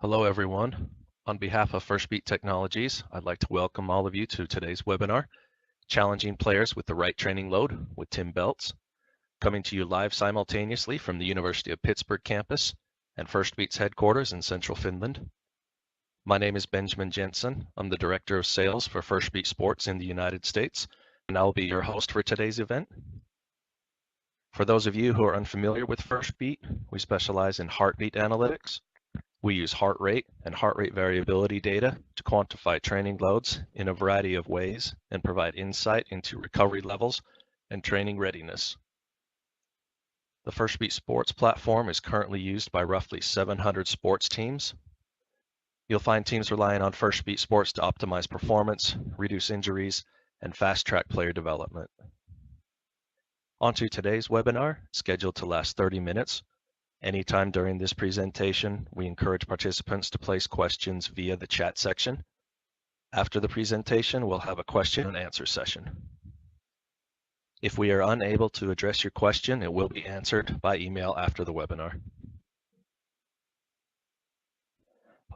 Hello, everyone. On behalf of Firstbeat Technologies, I'd like to welcome all of you to today's webinar, Challenging Players with the Right Training Load with Tim Beltz, coming to you live simultaneously from the University of Pittsburgh campus and Firstbeat's headquarters in central Finland. My name is Benjamin Jensen. I'm the Director of Sales for Firstbeat Sports in the United States, and I'll be your host for today's event. For those of you who are unfamiliar with Firstbeat, we specialize in heartbeat analytics. We use heart rate and heart rate variability data to quantify training loads in a variety of ways and provide insight into recovery levels and training readiness. The Firstbeat Sports platform is currently used by roughly 700 sports teams. You'll find teams relying on Firstbeat Sports to optimize performance, reduce injuries, and fast-track player development. On to today's webinar, scheduled to last 30 minutes. Anytime during this presentation, we encourage participants to place questions via the chat section. After the presentation, we'll have a question and answer session. If we are unable to address your question, it will be answered by email after the webinar.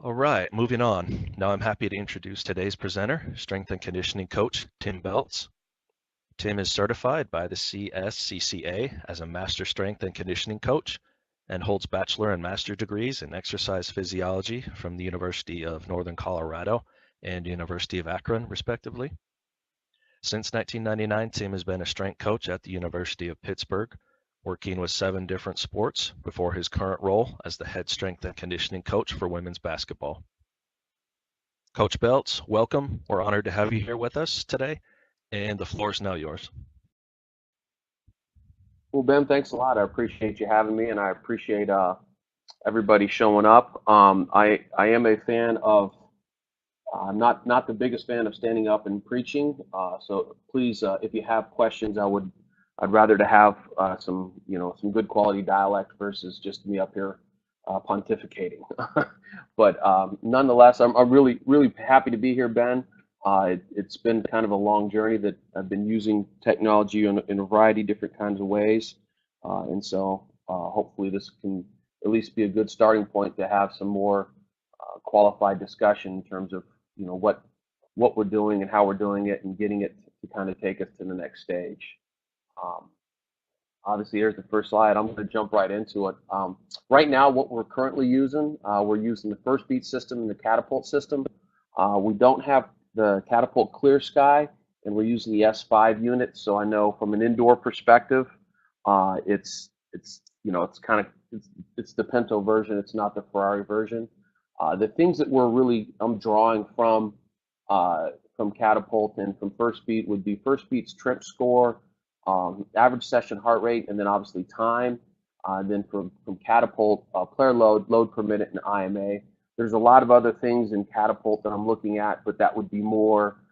All right, moving on. Now I'm happy to introduce today's presenter, strength and conditioning coach, Tim Beltz. Tim is certified by the CSCCA as a master strength and conditioning coach and holds bachelor and master degrees in exercise physiology from the University of Northern Colorado and University of Akron, respectively. Since 1999, Tim has been a strength coach at the University of Pittsburgh, working with 7 different sports before his current role as the head strength and conditioning coach for women's basketball. Coach Beltz, welcome. We're honored to have you here with us today, and the floor is now yours. Well, Ben, thanks a lot. I appreciate you having me, and I appreciate everybody showing up. I am a fan of not the biggest fan of standing up and preaching. So please, if you have questions, I'd rather to have some good quality dialect versus just me up here pontificating. But nonetheless, I'm really happy to be here, Ben. It's been kind of a long journey that I've been using technology in a variety of different kinds of ways, and so hopefully this can at least be a good starting point to have some more qualified discussion in terms of what we're doing and how we're doing it and getting it to kind of take us to the next stage. Obviously, here's the first slide. I'm going to jump right into it. Right now, what we're currently using, we're using the Firstbeat system and the Catapult system. We don't have the Catapult Clear Sky, and we're using the S5 unit. So I know from an indoor perspective, it's the Pinto version. It's not the Ferrari version. The things that I'm drawing from Catapult and from Firstbeat would be Firstbeat's trip score, average session heart rate, and then obviously time. Then from Catapult, player load per minute, and IMA. There's a lot of other things in Catapult that I'm looking at, but that would be more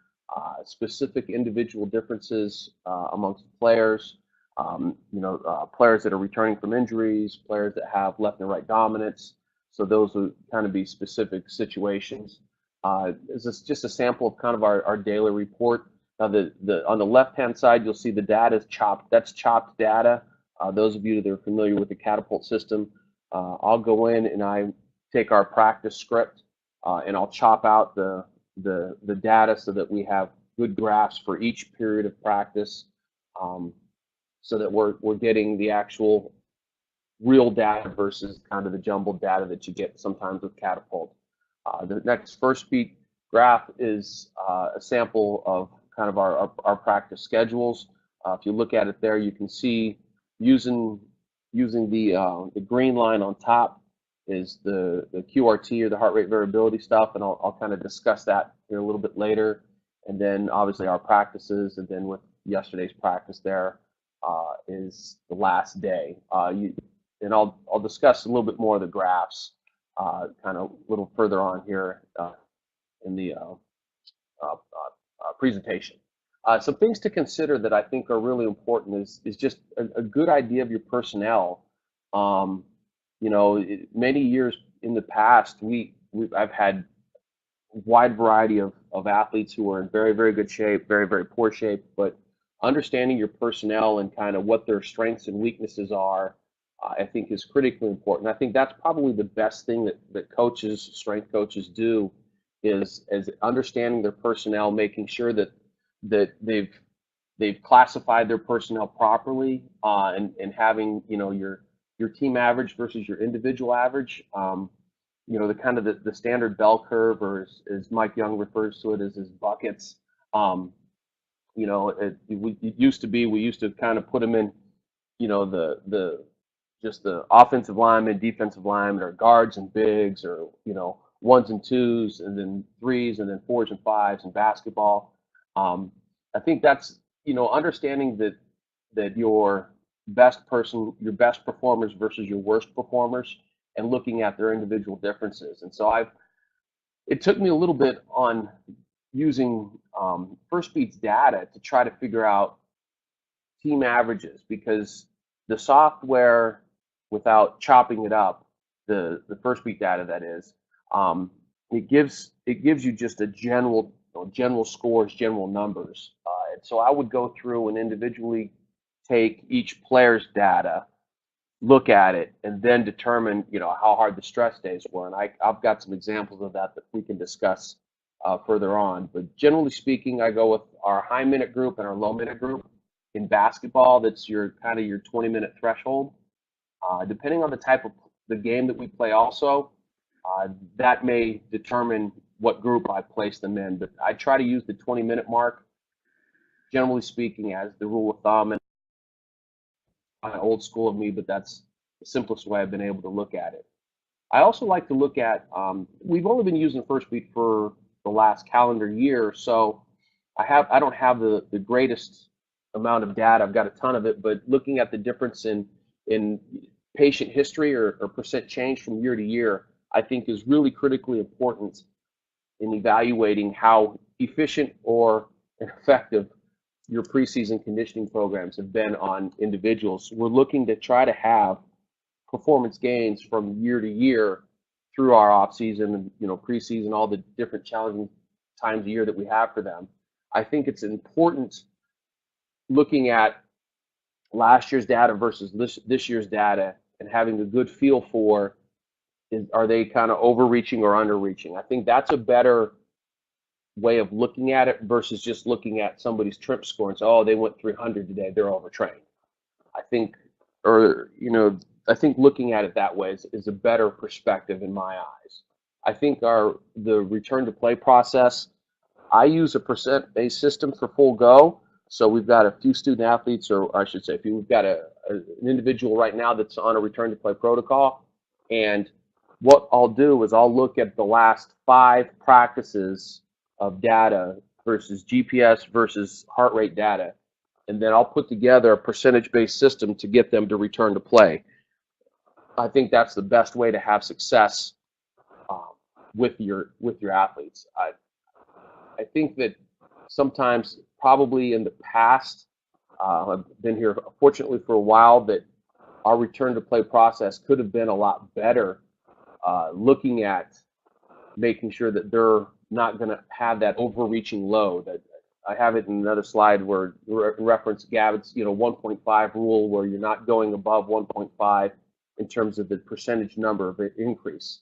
specific individual differences amongst players. Players that are returning from injuries, players that have left and right dominance. So those would kind of be specific situations. This is just a sample of kind of our daily report. Now, on the left-hand side, you'll see the data is chopped. That's chopped data. Those of you that are familiar with the Catapult system, I'll go in and I take our practice script and I'll chop out the data so that we have good graphs for each period of practice, so that we're getting the actual real data versus kind of the jumbled data that you get sometimes with Catapult. The next Firstbeat graph is a sample of kind of our practice schedules. If you look at it there, you can see using the green line on top is the QRT, or the heart rate variability stuff, and I'll kind of discuss that here a little bit later. And then obviously our practices, and then with yesterday's practice there is the last day. And I'll discuss a little bit more of the graphs kind of a little further on here in the presentation. Some things to consider that I think are really important is just a good idea of your personnel. Many years in the past, I've had a wide variety of athletes who are in very, very good shape, very, very poor shape, but understanding your personnel and kind of what their strengths and weaknesses are I think is critically important. I think that's probably the best thing that coaches, strength coaches do is understanding their personnel, making sure that they've classified their personnel properly, and having, your team average versus your individual average. The kind of the standard bell curve, or as Mike Young refers to it as his buckets. Um, it used to be, we used to kind of put them in, the just the offensive linemen, defensive linemen, or guards and bigs, or ones and twos, and then threes, and then fours and fives in basketball. I think that's, understanding that your best performers versus your worst performers, and looking at their individual differences. And so it took me a little bit on using Firstbeat's data to try to figure out team averages, because the software, without chopping it up, the Firstbeat data, that is, it gives you just a general scores, general numbers. And so I would go through and individually take each player's data, look at it, and then determine, how hard the stress days were. And I've got some examples of that we can discuss further on. But generally speaking, I go with our high minute group and our low minute group. In basketball, that's your 20-minute threshold. Depending on the type of the game that we play, also, that may determine what group I place them in. But I try to use the 20-minute mark, generally speaking, as the rule of thumb. And kind of old school of me, but that's the simplest way I've been able to look at it. I also like to look at, we've only been using Firstbeat for the last calendar year, so I don't have the greatest amount of data. I've got a ton of it, but looking at the difference in patient history, or percent change from year to year, I think is really critically important in evaluating how efficient or effective your preseason conditioning programs have been on individuals. We're looking to try to have performance gains from year to year through our off season and preseason, all the different challenging times a year that we have for them. I think it's important looking at last year's data versus this year's data, and having a good feel for, are they kind of overreaching or underreaching. I think that's a better way of looking at it versus just looking at somebody's trip score and say, oh, they went 300 today, they're overtrained. I think looking at it that way is a better perspective in my eyes. I think the return to play process, I use a percent-based system for full go. So we've got a few student athletes, or I should say, we've got an individual right now that's on a return to play protocol. And what I'll do is I'll look at the last 5 practices of data versus GPS versus heart rate data, and then I'll put together a percentage-based system to get them to return to play. I think that's the best way to have success with your athletes. I think that sometimes, probably in the past, I've been here fortunately for a while, that our return to play process could have been a lot better, looking at making sure that they're not going to have that overreaching load. I have it in another slide where reference Gavitt's 1.5 rule, where you're not going above 1.5 in terms of the percentage number of increase.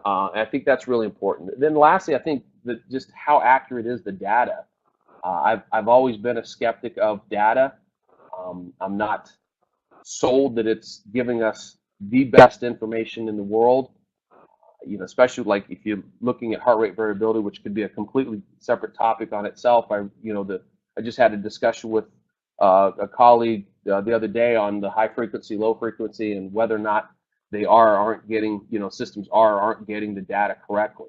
I think that's really important. Then lastly, I think that just how accurate is the data. I've always been a skeptic of data. I'm not sold that it's giving us the best information in the world. Especially like if you're looking at heart rate variability, which could be a completely separate topic on itself. I just had a discussion with a colleague the other day on the high frequency, low frequency, and whether or not they aren't getting, systems aren't getting the data correctly.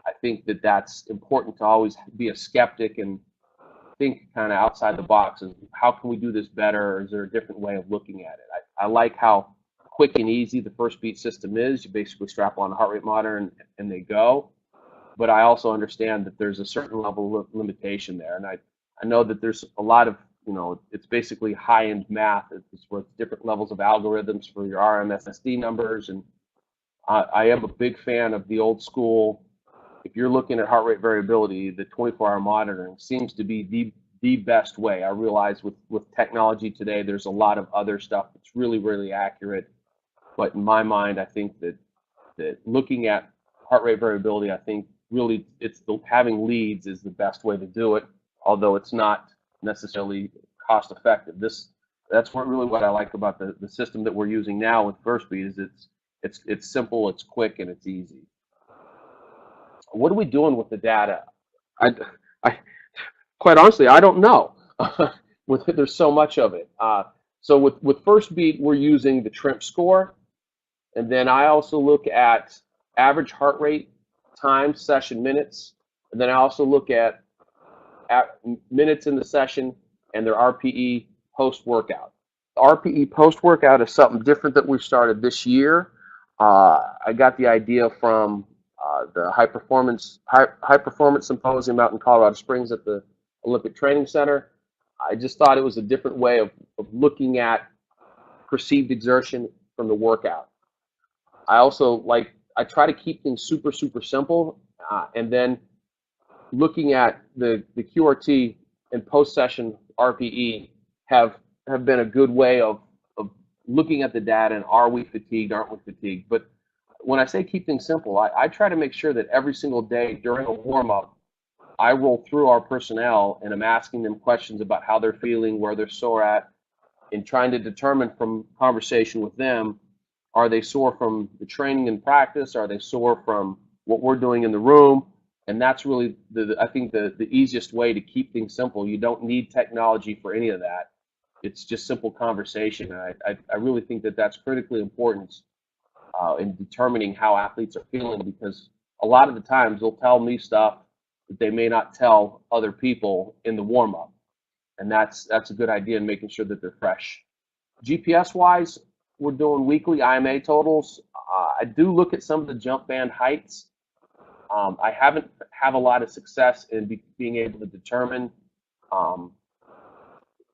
I think that that's important to always be a skeptic and think kind of outside the box. And how can we do this better? Or is there a different way of looking at it? I like how quick and easy the Firstbeat system is. You basically strap on a heart rate monitor and they go. But I also understand that there's a certain level of limitation there. And I know that there's a lot of, it's basically high-end math. It's where it's different levels of algorithms for your RMSSD numbers. And I am a big fan of the old school. If you're looking at heart rate variability, the 24-hour monitoring seems to be the best way. I realize with technology today, there's a lot of other stuff that's really, really accurate. But in my mind, I think that looking at heart rate variability, I think really having leads is the best way to do it, although it's not necessarily cost effective. That's really what I like about the system that we're using now with Firstbeat is it's simple, it's quick, and it's easy. What are we doing with the data? I quite honestly, I don't know. There's so much of it. So with Firstbeat, we're using the TRIMP score, and then I also look at average heart rate, time, session minutes, and then I also look at minutes in the session and their RPE post-workout. The RPE post-workout is something different that we've started this year. I got the idea from the high performance symposium out in Colorado Springs at the Olympic Training Center. I just thought it was a different way of looking at perceived exertion from the workout. I try to keep things super simple, and then looking at the QRT and post-session RPE have been a good way of looking at the data and are we fatigued, aren't we fatigued. But when I say keep things simple, I try to make sure that every single day during a warm-up, I roll through our personnel and I'm asking them questions about how they're feeling, where they're sore at, and trying to determine from conversation with them, are they sore from the training and practice? Are they sore from what we're doing in the room? And that's really, I think, the easiest way to keep things simple. You don't need technology for any of that. It's just simple conversation. And I really think that that's critically important in determining how athletes are feeling, because a lot of the times they'll tell me stuff that they may not tell other people in the warm-up. And that's a good idea in making sure that they're fresh. GPS-wise, we're doing weekly IMA totals. I do look at some of the jump band heights. I haven't had a lot of success in being able to determine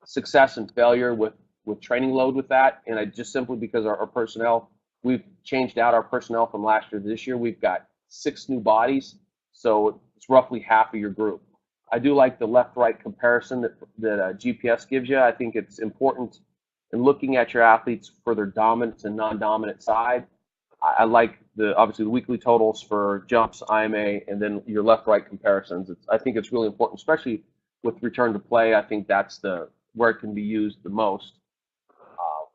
success and failure with training load with that, and I just simply because our personnel, we've changed out our personnel from last year to this year. We've got 6 new bodies, so it's roughly half of your group. I do like the left-right comparison that GPS gives you. I think it's important in looking at your athletes for their dominant and non-dominant side. I like obviously the weekly totals for jumps, IMA, and then your left-right comparisons. I think it's really important, especially with return to play. I think that's where it can be used the most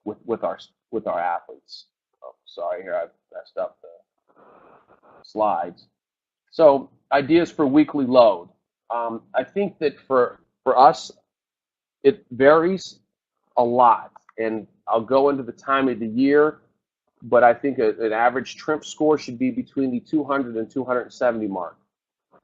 with our athletes. Oh, sorry, here I've messed up the slides. So ideas for weekly load. I think that for us, it varies a lot, and I'll go into the time of the year, but I think an average TRIMP score should be between the 200 and 270 mark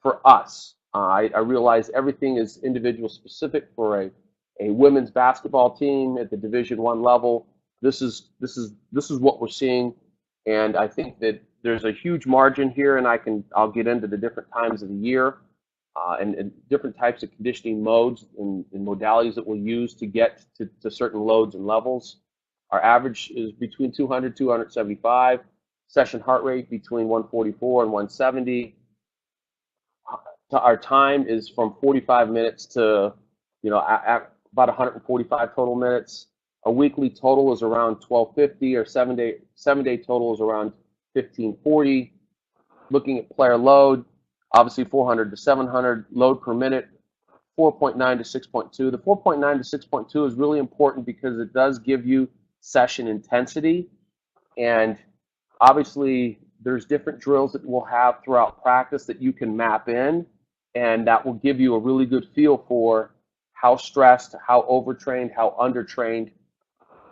for us. I realize everything is individual specific for a women's basketball team at the Division I level. This is what we're seeing, and I think that there's a huge margin here, and I'll get into the different times of the year and different types of conditioning modes and modalities that we'll use to get to certain loads and levels. Our average is between 200 275, session heart rate between 144 and 170. Our time is from 45 minutes to about 145 total minutes. A weekly total is around 1250, or 7-day total is around 1540. Looking at player load, obviously 400 to 700 load per minute, 4.9 to 6.2. The 4.9 to 6.2 is really important because it does give you session intensity, and obviously there's different drills that we'll have throughout practice that you can map in, and that will give you a really good feel for how stressed, how overtrained, how undertrained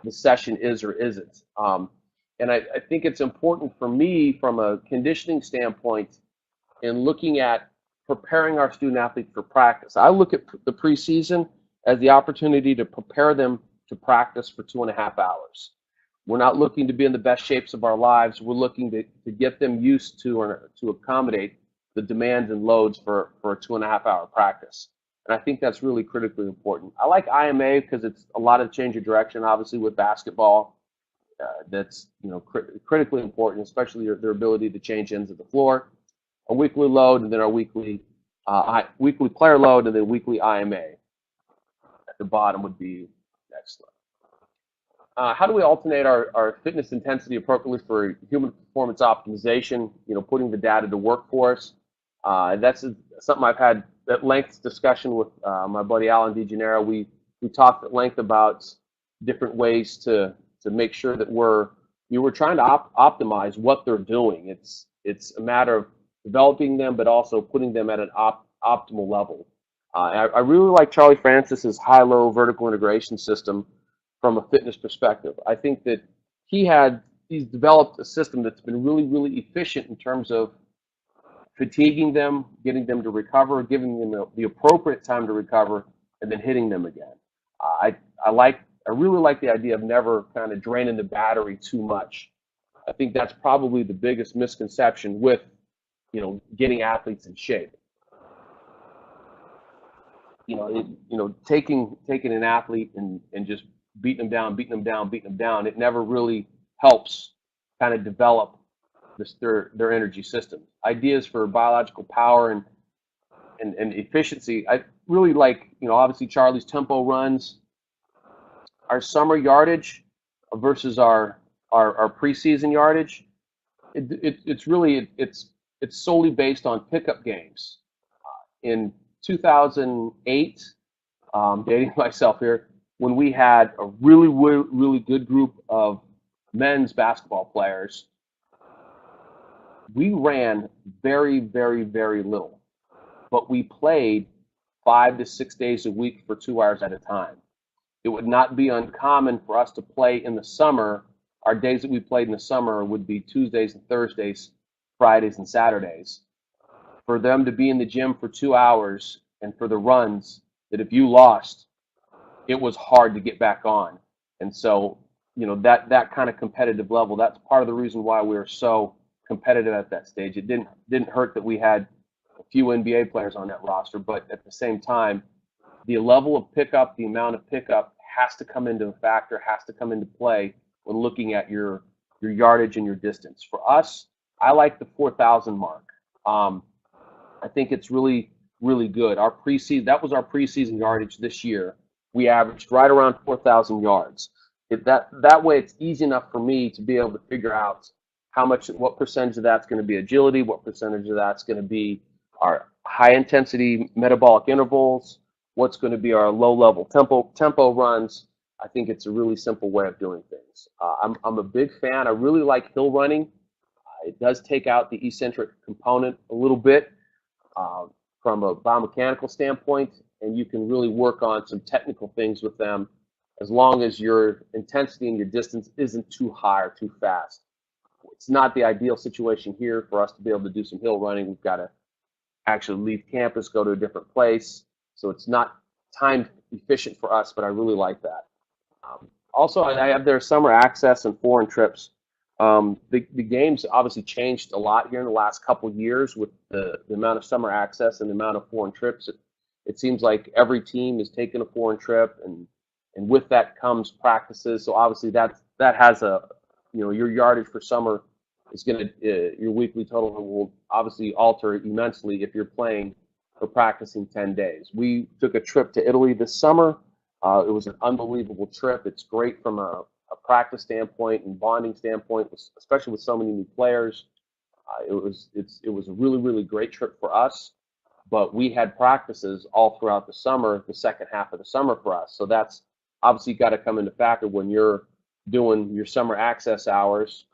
the session is or isn't. And I think it's important for me from a conditioning standpoint in looking at preparing our student athletes for practice. I look at the preseason as the opportunity to prepare them to practice for 2.5 hours. We're not looking to be in the best shapes of our lives. We're looking to get them used to or to accommodate the demands and loads for a 2.5-hour practice. And I think that's really critically important. I like IMA because it's a lot of change of direction, obviously, with basketball. That's critically important, especially their ability to change ends of the floor. A weekly load, and then our weekly player load, and then weekly IMA. At the bottom would be next slide. how do we alternate our fitness intensity appropriately for human performance optimization? Putting the data to work for us. That's something I've had at length discussion with my buddy Alan DeGennaro. We talked at length about different ways to make sure that we're trying to optimize what they're doing. It's a matter of developing them, but also putting them at an optimal level. I really like Charlie Francis's high-low vertical integration system from a fitness perspective. I think that he's developed a system that's been really, really efficient in terms of fatiguing them, getting them to recover, giving them the appropriate time to recover, and then hitting them again. I really like the idea of never kind of draining the battery too much. I think that's probably the biggest misconception with, getting athletes in shape. Taking an athlete and just beating them down, it never really helps kind of develop their energy system. Ideas for biological power and efficiency. I really like, obviously Charlie's tempo runs. Our summer yardage versus our preseason yardage. It's solely based on pickup games. In 2008, dating myself here, when we had a really, really, really good group of men's basketball players, we ran very, very, very little, but we played 5 to 6 days a week for 2 hours at a time. It would not be uncommon for us to play in the summer. Our days that we played in the summer would be Tuesdays and Thursdays, Fridays and Saturdays. For them to be in the gym for 2 hours and for the runs, that if you lost, it was hard to get back on. And so, that kind of competitive level, that's part of the reason why we were so competitive at that stage. It didn't hurt that we had a few NBA players on that roster, but at the same time, the level of pickup, the amount of pickup has to come into a factor, has to come into play when looking at your yardage and your distance. For us, I like the 4,000 mark. I think it's really, really good. That was our preseason yardage this year. We averaged right around 4,000 yards. That way, it's easy enough for me to be able to figure out what percentage of that's going to be agility, what percentage of that's going to be our high intensity metabolic intervals, what's going to be our low level tempo runs. I think it's a really simple way of doing things. I'm a big fan. I really like hill running. It does take out the eccentric component a little bit from a biomechanical standpoint, and you can really work on some technical things with them as long as your intensity and your distance isn't too high or too fast. It's not the ideal situation here for us to be able to do some hill running. We've got to actually leave campus, go to a different place. So it's not time efficient for us, but I really like that. Also, I have their summer access and foreign trips. The games obviously changed a lot here in the last couple years with the amount of summer access and the amount of foreign trips. It seems like every team is taking a foreign trip, and with that comes practices. So obviously that has your yardage for summer is going to, your weekly total will obviously alter immensely if you're playing or practicing 10 days. We took a trip to Italy this summer. It was an unbelievable trip. It's great from a practice standpoint and bonding standpoint, especially with so many new players. It was a really, really great trip for us, but we had practices all throughout the summer, the second half of the summer for us. So that's obviously got to come into factor when you're doing your summer access hours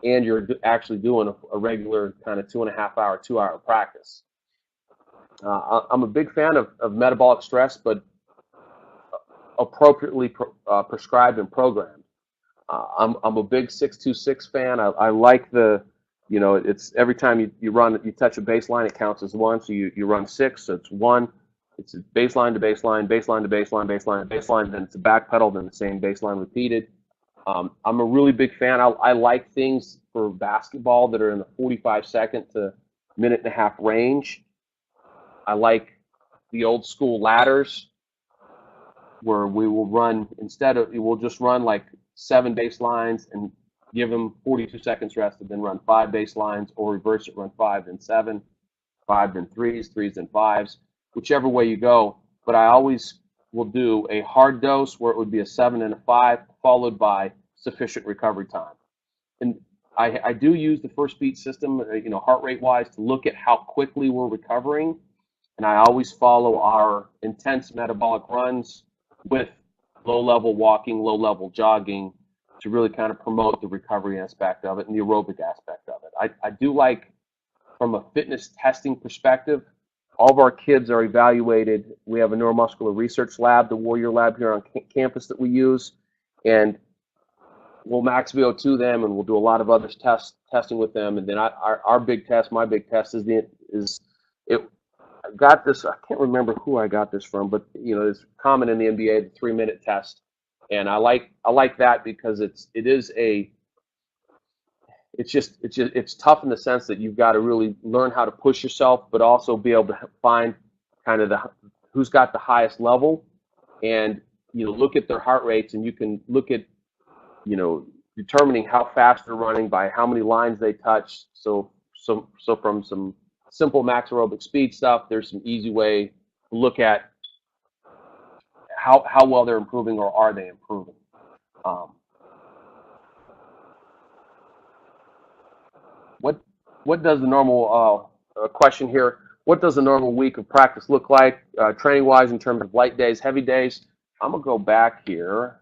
and you're actually doing a regular kind of 2.5 hour, 2 hour practice. I'm a big fan of metabolic stress, but appropriately prescribed and programmed. I'm a big 626 fan. I like it's every time you touch a baseline, it counts as one. So you run 6, so it's 1. It's a baseline to baseline, baseline to baseline, baseline to baseline. Then it's a back pedal, then the same baseline repeated. I'm a really big fan. I like things for basketball that are in the 45-second to minute-and-a-half range. I like the old school ladders where we'll just run like 7 baselines and give them 42 seconds rest and then run 5 baselines, or reverse it, run 5 then 7, 5 then 3s, 3s then 5s, whichever way you go. But I always will do a hard dose where it would be a 7 and a 5, followed by sufficient recovery time. And I do use the Firstbeat system, heart rate wise, to look at how quickly we're recovering. And I always follow our intense metabolic runs with low level walking, low level jogging to really kind of promote the recovery aspect of it and the aerobic aspect of it. I do like, from a fitness testing perspective, all of our kids are evaluated. We have a neuromuscular research lab, the Warrior Lab here on campus that we use, and we'll max VO2 them, and we'll do a lot of other testing with them. And then our big test, my big test is I got this. I can't remember who I got this from, but it's common in the NBA, the 3-minute test, and I like that because it's tough in the sense that you've got to really learn how to push yourself, but also be able to find kind of who's got the highest level, and look at their heart rates, and you can look at determining how fast they're running by how many lines they touch. So from some simple max aerobic speed stuff, there's some easy way to look at how well they're improving, or are they improving. What does the normal question here? What does a normal week of practice look like, training-wise, in terms of light days, heavy days? I'm gonna go back here.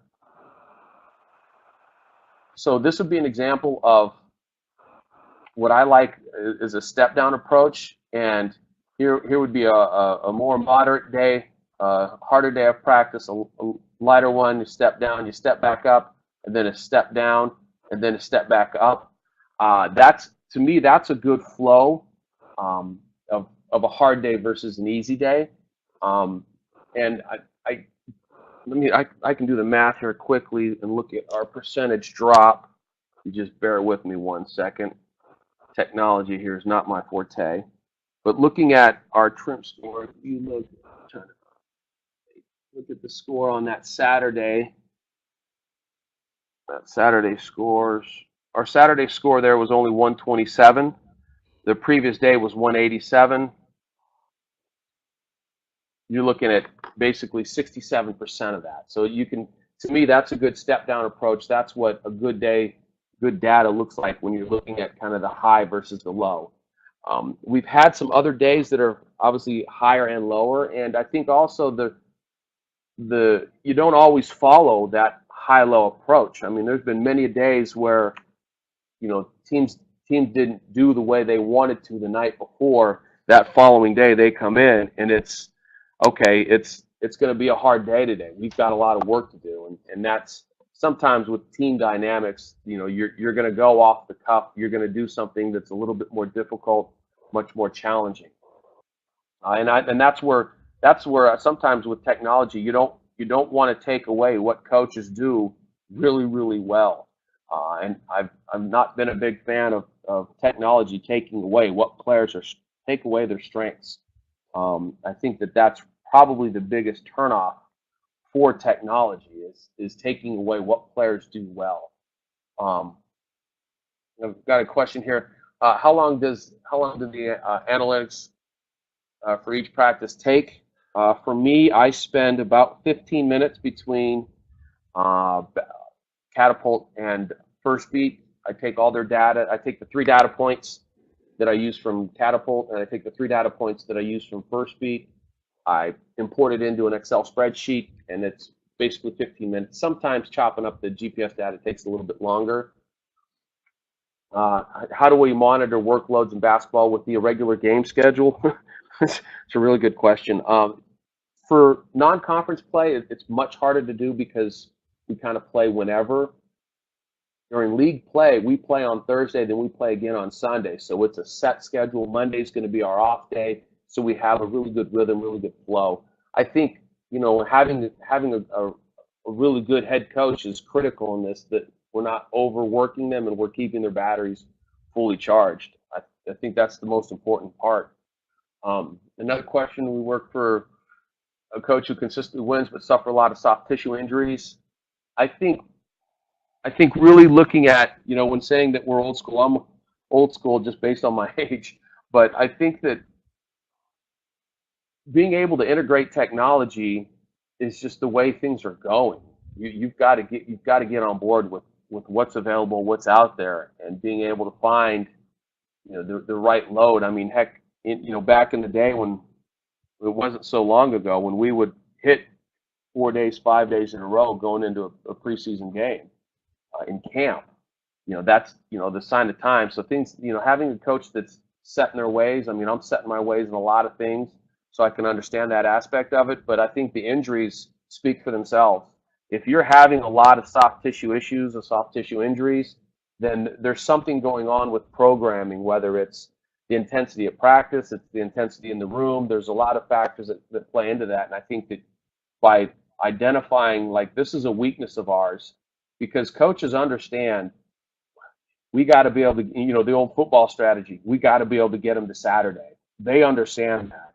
So this would be an example of what I like is a step-down approach, and here would be a more moderate day, harder day of practice, a lighter one. You step down, you step back up, and then a step down, and then a step back up. To me, that's a good flow of a hard day versus an easy day. And I can do the math here quickly and look at our percentage drop. You just bear with me 1 second. Technology here is not my forte. But looking at our trim score, if you look at the score on that Saturday scores, our Saturday score there was only 127. The previous day was 187. You're looking at basically 67% of that. So to me, that's a good step down approach. That's what a good day, good data looks like when you're looking at kind of the high versus the low. We've had some other days that are obviously higher and lower, and I think also you don't always follow that high-low approach. I mean, there's been many days where teams didn't do the way they wanted to the night before. That following day they come in, and it's okay. It's going to be a hard day today. We've got a lot of work to do, and that's sometimes with team dynamics. You're going to go off the cuff. You're going to do something that's a little bit more difficult, much more challenging. And that's where sometimes with technology you don't want to take away what coaches do really, really well. And I've not been a big fan of technology taking away what players take away their strengths. I think that's probably the biggest turnoff for technology is taking away what players do well. I've got a question here. How long do the analytics for each practice take? For me, I spend about 15 minutes between Catapult and Firstbeat. I take all their data. I take the 3 data points that I use from Catapult, and I take the 3 data points that I use from Firstbeat. I import it into an Excel spreadsheet, and it's basically 15 minutes. Sometimes chopping up the GPS data takes a little bit longer. How do we monitor workloads in basketball with the irregular game schedule? It's a really good question. For non-conference play, it's much harder to do because we kind of play whenever. During league play, we play on Thursday, then we play again on Sunday. So it's a set schedule. Monday's going to be our off day, so we have a really good rhythm, really good flow. I think having a really good head coach is critical in this, that we're not overworking them and we're keeping their batteries fully charged. I think that's the most important part. Another question: we work for a coach who consistently wins but suffer a lot of soft tissue injuries. I think really looking at, when saying that we're old school, I'm old school just based on my age, but I think that being able to integrate technology is just the way things are going. you've got to get on board with what's available, what's out there, and being able to find the right load. I mean, heck, back in the day when it wasn't so long ago when we would hit 4 days, 5 days in a row going into a preseason game in camp. That's the sign of time. So things, having a coach that's set in their ways. I mean, I'm setting my ways in a lot of things, so I can understand that aspect of it. But I think the injuries speak for themselves. If you're having a lot of soft tissue issues or soft tissue injuries, then there's something going on with programming, whether it's the intensity of practice, it's the intensity in the room. There's a lot of factors that play into that. And I think that by identifying, like, this is a weakness of ours, because coaches understand we got to be able to, the old football strategy, we got to be able to get them to Saturday. They understand that.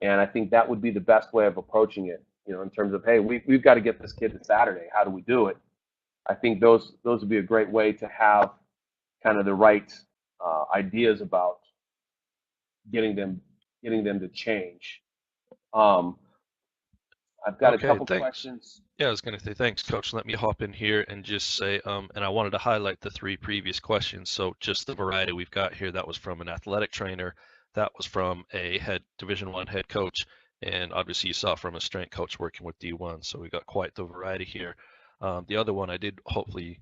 And I think that would be the best way of approaching it, in terms of, hey, we've got to get this kid to Saturday. How do we do it? I think those would be a great way to have kind of the right ideas about getting them to change. Um, I've got a Okay, couple thanks. questions. Yeah, I was going to say thanks, Coach. Let me hop in here and just say, and I wanted to highlight the three previous questions. So just the variety we've got here, that was from an athletic trainer, that was from a Division I head coach, and obviously you saw from a strength coach working with D1. So we got quite the variety here. The other one I did hopefully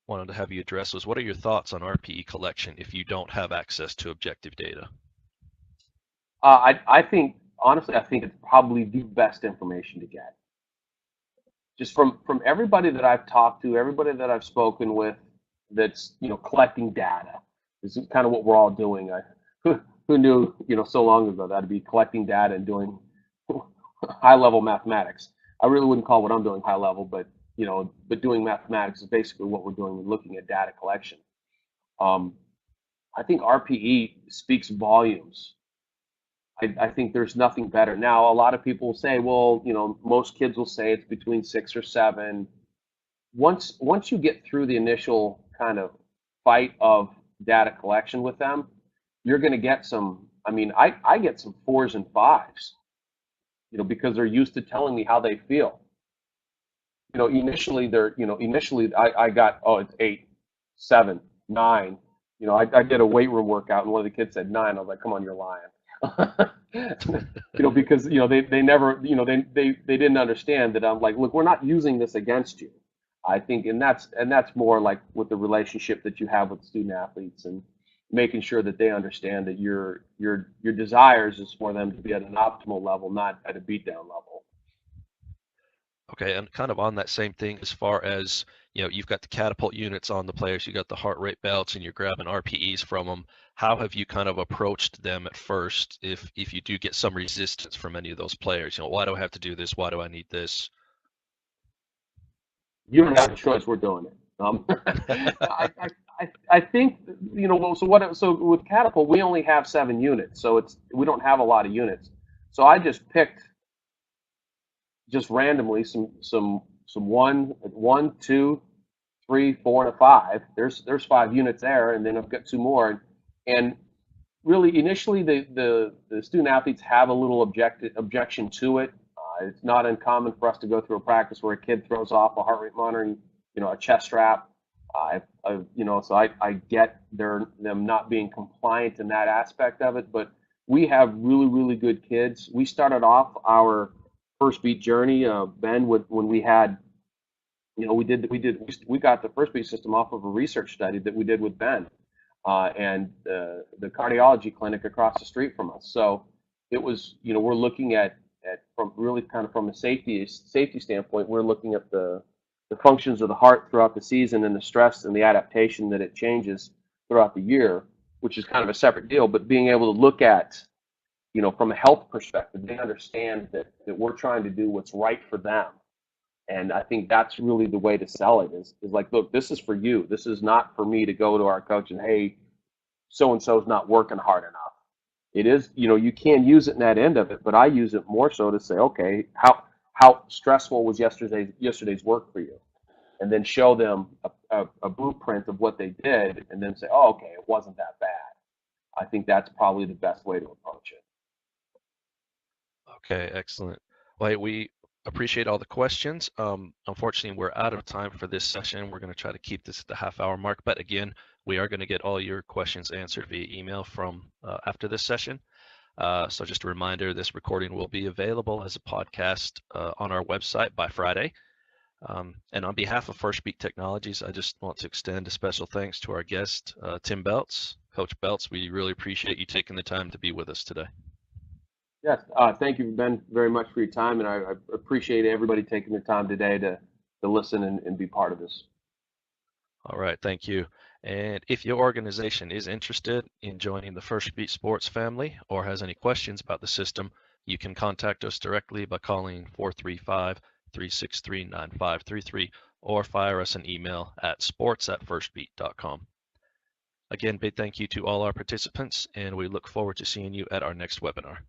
wanted to have you address was, what are your thoughts on RPE collection if you don't have access to objective data? I think, honestly, I think it's probably the best information to get. Just from everybody that I've talked to, everybody that I've spoken with, that's collecting data. This is kind of what we're all doing. Who knew so long ago that'd be collecting data and doing high level mathematics. I really wouldn't call what I'm doing high level, but doing mathematics is basically what we're doing. We're looking at data collection. Um, I think RPE speaks volumes. I think there's nothing better. Now, a lot of people will say, well, most kids will say it's between 6 or 7. Once you get through the initial kind of fight of data collection with them, you're going to get some. I mean, I get some 4s and 5s, because they're used to telling me how they feel. Initially I got, oh, it's 8, 7, 9. I did a weight room workout and one of the kids said 9. I was like, come on, you're lying. Because they never, they didn't understand that. I'm like, look, we're not using this against you. I think, and that's more like with the relationship that you have with student athletes, and making sure that they understand that your desires is for them to be at an optimal level, not at a beatdown level. Okay, and kind of on that same thing, as far as, you've got the catapult units on the players, you got the heart rate belts, and you're grabbing RPEs from them. How have you kind of approached them at first if you do get some resistance from any of those players? Why do I have to do this? Why do I need this? You don't have a choice. We're doing it. I think well, so with catapult we only have 7 units, so we don't have a lot of units. So I just picked just randomly some one, 2, 3, 4, and a 5. There's 5 units there, and then I've got 2 more. And really, initially, the student athletes have a little objection to it. It's not uncommon for us to go through a practice where a kid throws off a heart rate monitor and a chest strap. So I get them not being compliant in that aspect of it. But we have really, really good kids. We started off our Firstbeat journey, Ben, when we had, we got the Firstbeat system off of a research study that we did with Ben, and the cardiology clinic across the street from us. So it was, we're looking at from really kind of from a safety standpoint, we're looking at the functions of the heart throughout the season, and the stress and the adaptation that it changes throughout the year, which is kind of a separate deal. But being able to look at, from a health perspective, they understand that we're trying to do what's right for them. And I think that's really the way to sell it is like, look, this is for you. This is not for me to go to our coach and, hey, so and so's not working hard enough. It is, you can use it in that end of it, but I use it more so to say, okay, how stressful was yesterday's work for you? And then show them a blueprint of what they did, and then say, oh, okay, it wasn't that bad. I think that's probably the best way to approach it. Okay, excellent. Well, hey, appreciate all the questions. Unfortunately, we're out of time for this session. We're going to try to keep this at the half-hour mark, but again, we are going to get all your questions answered via email from after this session. So just a reminder, this recording will be available as a podcast on our website by Friday. And on behalf of Firstbeat Technologies, I just want to extend a special thanks to our guest, Tim Beltz. Coach Beltz, we really appreciate you taking the time to be with us today. Yes, thank you, Ben, very much for your time, and I appreciate everybody taking the time today to listen and be part of this. All right, thank you. And if your organization is interested in joining the Firstbeat Sports family or has any questions about the system, you can contact us directly by calling 435-363-9533 or fire us an email at sports@firstbeat.com. Again, big thank you to all our participants, and we look forward to seeing you at our next webinar.